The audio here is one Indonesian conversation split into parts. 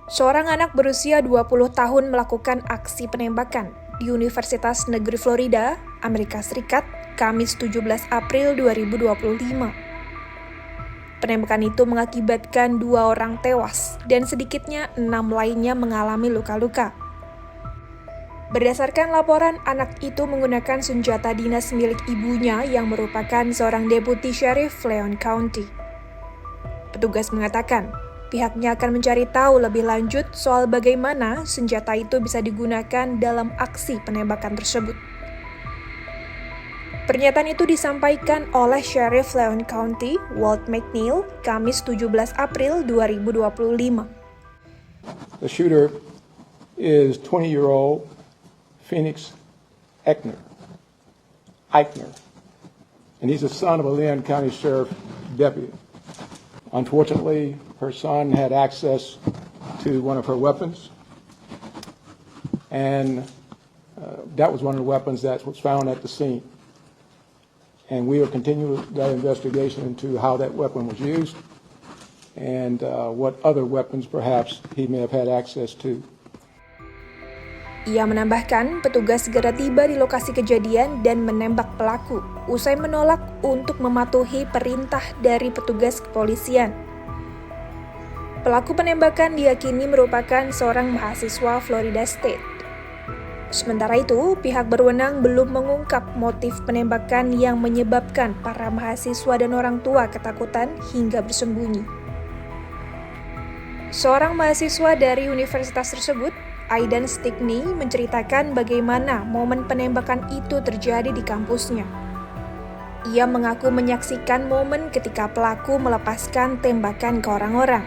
Seorang anak berusia 20 tahun melakukan aksi penembakan di Universitas Negeri Florida, Amerika Serikat, Kamis 17 April 2025. Penembakan itu mengakibatkan 2 orang tewas dan sedikitnya 6 lainnya mengalami luka-luka. Berdasarkan laporan, anak itu menggunakan senjata dinas milik ibunya yang merupakan seorang deputi sheriff Leon County. Petugas mengatakan, pihaknya akan mencari tahu lebih lanjut soal bagaimana senjata itu bisa digunakan dalam aksi penembakan tersebut. Pernyataan itu disampaikan oleh Sheriff Leon County, Walt McNeil, Kamis 17 April 2025. The shooter is 20-year-old Phoenix Eichner, and he's the son of a Leon County Sheriff deputy. Unfortunately, her son had access to one of her weapons, and that was one of the weapons that was found at the scene. And we are continuing that investigation into how that weapon was used and what other weapons perhaps he may have had access to. Ia menambahkan, petugas segera tiba di lokasi kejadian dan menembak pelaku, usai menolak untuk mematuhi perintah dari petugas kepolisian. Pelaku penembakan diyakini merupakan seorang mahasiswa Florida State. Sementara itu, pihak berwenang belum mengungkap motif penembakan yang menyebabkan para mahasiswa dan orang tua ketakutan hingga bersembunyi. Seorang mahasiswa dari universitas tersebut, Aidan Stickney, menceritakan bagaimana momen penembakan itu terjadi di kampusnya. Ia mengaku menyaksikan momen ketika pelaku melepaskan tembakan ke orang-orang.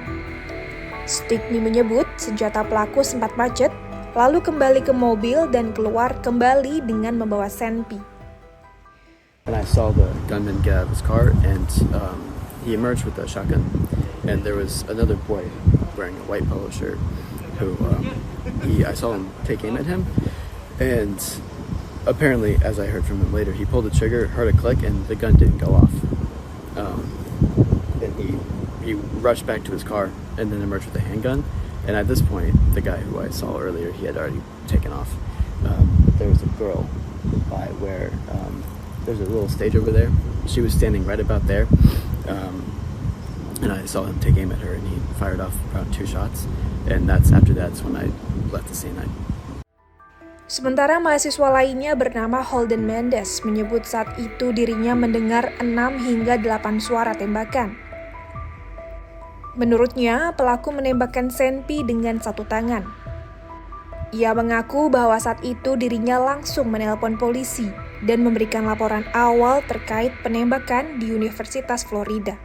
Stickney menyebut senjata pelaku sempat macet, lalu kembali ke mobil dan keluar kembali dengan membawa senpi. And I saw the gunman get out of his car and he emerged with a shotgun. And there was another boy wearing a white polo shirt who I saw him take aim at him, and apparently, as I heard from him later, he pulled the trigger, heard a click, and the gun didn't go off. And he rushed back to his car and then emerged with a handgun. And at this point, the guy who I saw earlier, he had already taken off. There was a girl by where there's a little stage over there. She was standing right about there. And I saw him take aim at her, and he fired off around 2 shots. And that's when I left the scene. Sementara mahasiswa lainnya bernama Holden Mendes menyebut saat itu dirinya mendengar 6 hingga 8 suara tembakan. Menurutnya, pelaku menembakkan senpi dengan 1 tangan. Ia mengaku bahwa saat itu dirinya langsung menelpon polisi dan memberikan laporan awal terkait penembakan di Universitas Florida.